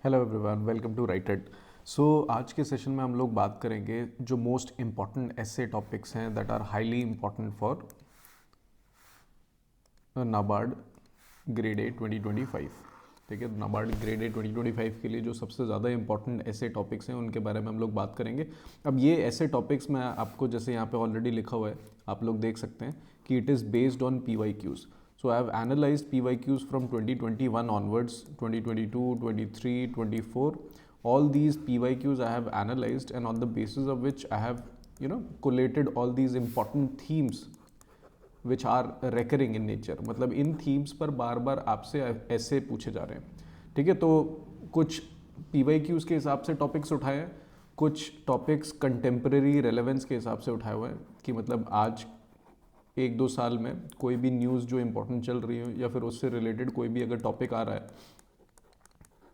Hello everyone, welcome to Writed. आज के session में हम लोग बात करेंगे जो मोस्ट इम्पॉर्टेंट ऐसे टॉपिक्स हैं that are highly important for NABARD grade A 2025। ठीक है, नाबार्ड ग्रेड ए 2025 के लिए जो सबसे ज़्यादा इंपॉर्टेंट ऐसे टॉपिक्स हैं उनके बारे में हम लोग बात करेंगे। अब ये ऐसे टॉपिक्स मैं आपको जैसे यहाँ पे ऑलरेडी लिखा हुआ है, आप लोग देख सकते हैं कि it is based on PYQs. So I have analyzed PYQs from 2021 onwards, 2022, 23, 24. All these PYQs I have analyzed, and on the basis of which I have, collated all these important themes which are recurring in nature. मतलब इन themes पर बार बार आपसे ऐसे पूछे जा रहे हैं। ठीक है, तो कुछ PYQs के हिसाब से टॉपिक्स उठाए हैं, कुछ टॉपिक्स कंटेम्प्रेरी रेलेवेंस के हिसाब से उठाए हुए हैं कि मतलब आज एक दो साल में कोई भी न्यूज़ जो इम्पोर्टेंट चल रही हो या फिर उससे रिलेटेड कोई भी अगर टॉपिक आ रहा है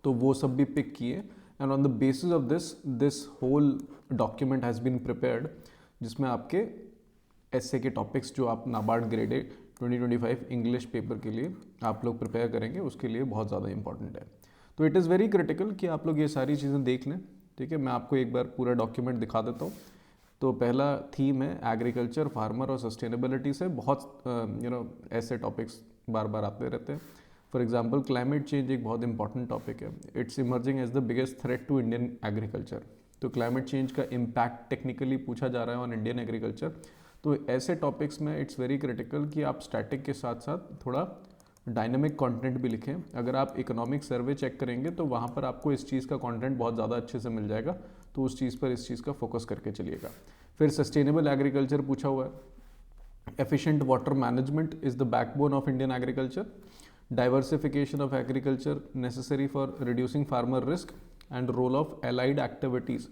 तो वो सब भी पिक किए। And on the basis of this whole document has been prepared, जिसमें आपके ऐसे के टॉपिक्स जो आप NABARD grade A 2025 English paper के लिए आप लोग प्रिपेयर करेंगे उसके लिए बहुत ज़्यादा इंपॉर्टेंट है। तो इट इज़ वेरी क्रिटिकल कि आप लोग ये सारी चीज़ें देख लें। ठीक है, मैं आपको एक बार पूरा डॉक्यूमेंट दिखा देता हूँ। तो पहला थीम है एग्रीकल्चर, फार्मर और सस्टेनेबिलिटी से बहुत ऐसे टॉपिक्स बार बार आते रहते हैं। फॉर एग्जांपल क्लाइमेट चेंज एक बहुत इंपॉर्टेंट टॉपिक है। It's emerging as the biggest threat to Indian agriculture. तो क्लाइमेट चेंज का इम्पैक्ट टेक्निकली पूछा जा रहा है ऑन इंडियन एग्रीकल्चर। तो ऐसे टॉपिक्स में इट्स वेरी क्रिटिकल कि आप स्टैटिक के साथ साथ थोड़ा डायनेमिक कंटेंट भी लिखें। अगर आप इकोनॉमिक सर्वे चेक करेंगे तो वहाँ पर आपको इस चीज़ का कंटेंट बहुत ज़्यादा अच्छे से मिल जाएगा, तो उस चीज़ पर इस चीज़ का फोकस करके चलिएगा। फिर सस्टेनेबल एग्रीकल्चर पूछा हुआ है। Efficient water management is the backbone of Indian agriculture. Diversification of agriculture necessary for reducing farmer risk and role of allied activities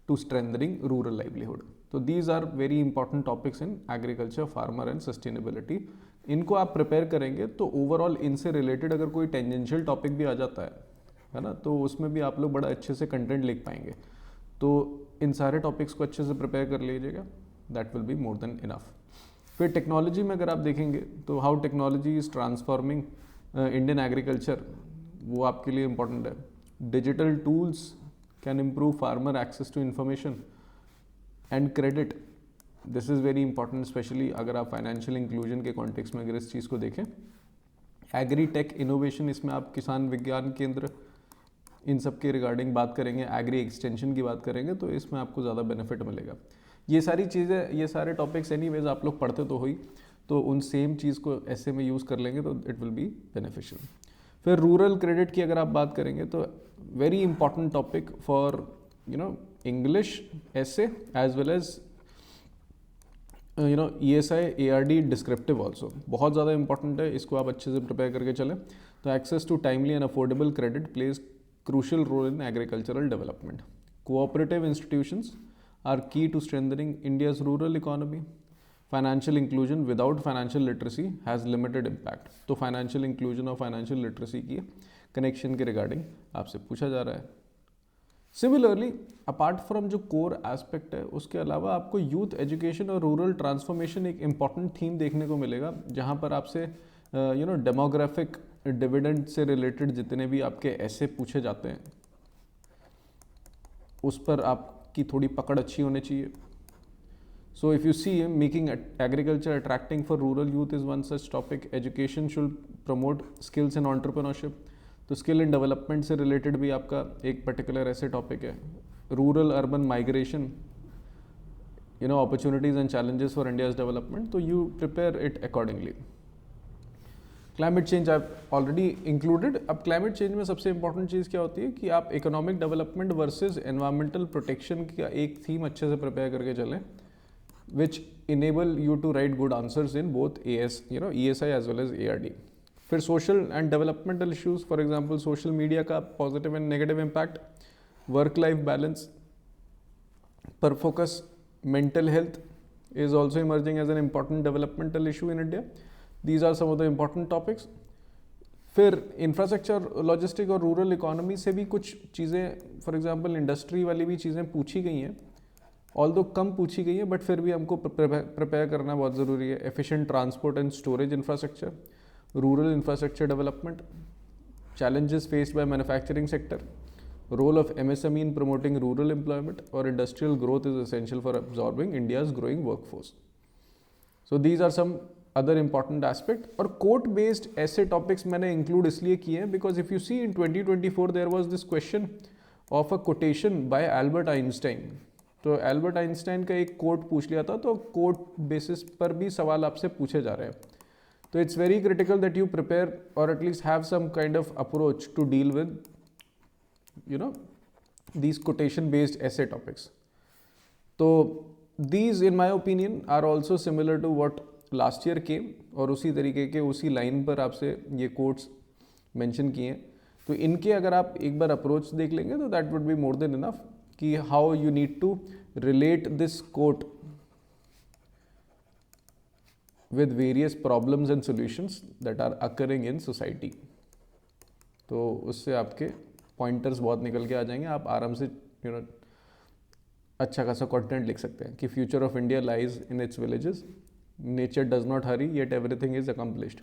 to strengthening rural livelihood. तो these are very important topics in agriculture, farmer and sustainability. इनको आप prepare करेंगे तो overall इनसे related अगर कोई tangential topic भी आ जाता है ना, तो उसमें भी आप लोग बड़ा अच्छे से कंटेंट लिख पाएंगे। तो इन सारे टॉपिक्स को अच्छे से प्रिपेयर कर लीजिएगा, that will be more than enough. फिर टेक्नोलॉजी में अगर आप देखेंगे तो how technology is transforming Indian agriculture, वो आपके लिए इंपॉर्टेंट है। Digital tools can improve farmer access to information and credit, this is very important, especially अगर आप फाइनेंशियल इंक्लूजन के कॉन्टेक्स्ट में अगर इस चीज़ को देखें। एग्री टेक इनोवेशन, इसमें आप किसान विज्ञान केंद्र इन सब के रिगार्डिंग बात करेंगे, एग्री एक्सटेंशन की बात करेंगे, तो इसमें आपको ज़्यादा बेनिफिट मिलेगा। ये सारी चीज़ें, ये सारे टॉपिक्स एनीवेज आप लोग पढ़ते तो हुई, तो उन सेम चीज़ को ऐसे में यूज़ कर लेंगे तो इट विल बी बेनिफिशियल। फिर रूरल क्रेडिट की अगर आप बात करेंगे तो very important topic for English ऐसे as well as ESI ARD descriptive also बहुत ज़्यादा इंपॉर्टेंट है, इसको आप अच्छे से प्रिपेयर करके चलें। तो access to timely and affordable credit plays crucial role in agricultural development. Cooperative institutions are key to strengthening India's rural economy. Financial inclusion without financial literacy has limited impact. तो financial inclusion और financial literacy की connection के regarding आपसे पूछा जा रहा है। Similarly, apart from जो core aspect है, उसके अलावा आपको youth education और rural transformation एक important theme देखने को मिलेगा, जहाँ पर आपसे डेमोग्राफिक डिविडेंड से रिलेटेड जितने भी आपके ऐसे पूछे जाते हैं उस पर आपकी थोड़ी पकड़ अच्छी होनी चाहिए। So if you see making agriculture attracting for rural youth is one such topic. Education should promote skills and entrepreneurship, तो स्किल एंड डेवलपमेंट से रिलेटेड भी आपका एक पर्टिकुलर ऐसे टॉपिक है। Rural urban migration, opportunities and challenges for India's development, तो you prepare it accordingly. Climate change आप already included. अब क्लाइमेट चेंज में सबसे इंपॉर्टेंट चीज़ क्या होती है कि आप economic development versus environmental protection का एक थीम अच्छे से प्रिपेयर करके चलें, which enable you to write good answers in both ESI as well as ARD। फिर social and developmental issues, for example social media का positive and negative impact, work life balance पर focus, mental health is also emerging as an important developmental issue in India. These are some of the important topics. फिर infrastructure, logistic और rural economy से भी कुछ चीज़ें, for example industry वाली भी चीज़ें पूछी गई हैं, ऑल्दो कम पूछी गई हैं, बट फिर भी हमको प्रिपेयर करना बहुत ज़रूरी है। Efficient transport and storage infrastructure, rural infrastructure development, challenges faced by manufacturing sector, role of MSME in promoting rural employment, or industrial growth is essential for absorbing India's growing workforce. So these are some other important aspect. और quote based ऐसे topics मैंने include इसलिए किए हैं because if you see in 2024 there was this question of a quotation by Albert Einstein. तो Albert Einstein का एक coat पूछ लिया था, तो कोट बेसिस पर भी सवाल आपसे पूछे जा रहे हैं. तो it's very critical that you prepare और at least have some kind of approach to deal with these quotation based essay topics. तो these in my opinion are also similar to what last year came, और उसी तरीके के उसी line पर आपसे ये कोट्स मेंशन किए हैं. तो इनके अगर आप एक बार अप्रोच देख लेंगे तो that would be more than enough कि how you need to relate this quote with various problems and solutions that are occurring in society. तो उससे आपके पॉइंटर्स बहुत निकल के आ जाएंगे. आप आराम से अच्छा खासा कंटेंट लिख सकते हैं कि future of India lies in its villages, nature does not hurry yet everything is accomplished,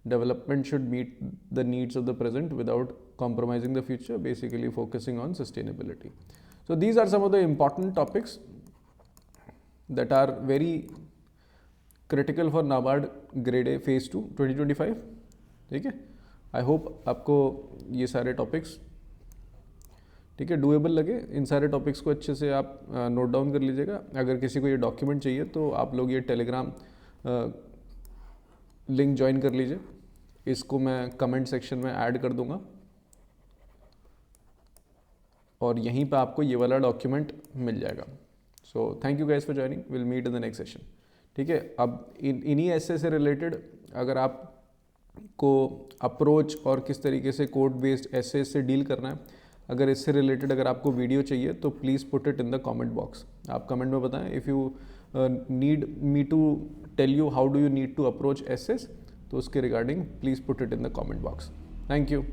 development should meet the needs of the present without compromising the future, basically focusing on sustainability. So these are some of the important topics that are very critical for NABARD grade A phase 2 2025. ठीक है, I hope आपको ये सारे topics ठीक है doable लगे. इन सारे topics को अच्छे से आप नोट डाउन कर लीजिएगा. अगर किसी को ये डॉक्यूमेंट चाहिए तो आप लोग ये टेलीग्राम लिंक ज्वाइन कर लीजिए. इसको मैं कमेंट सेक्शन में ऐड कर दूंगा और यहीं पे आपको ये वाला डॉक्यूमेंट मिल जाएगा. So thank you guys for joining, will meet in the next session. ठीक है, अब इन्हीं ऐसे से रिलेटेड अगर आप को अप्रोच और किस तरीके से कोड बेस्ड ऐसे से डील करना है, अगर इससे रिलेटेड अगर आपको वीडियो चाहिए तो please put it in the comment box. आप कमेंट में बताएं. If you need me to tell you how do you need to approach assess, तो उसके regarding please put it in the comment box. Thank you.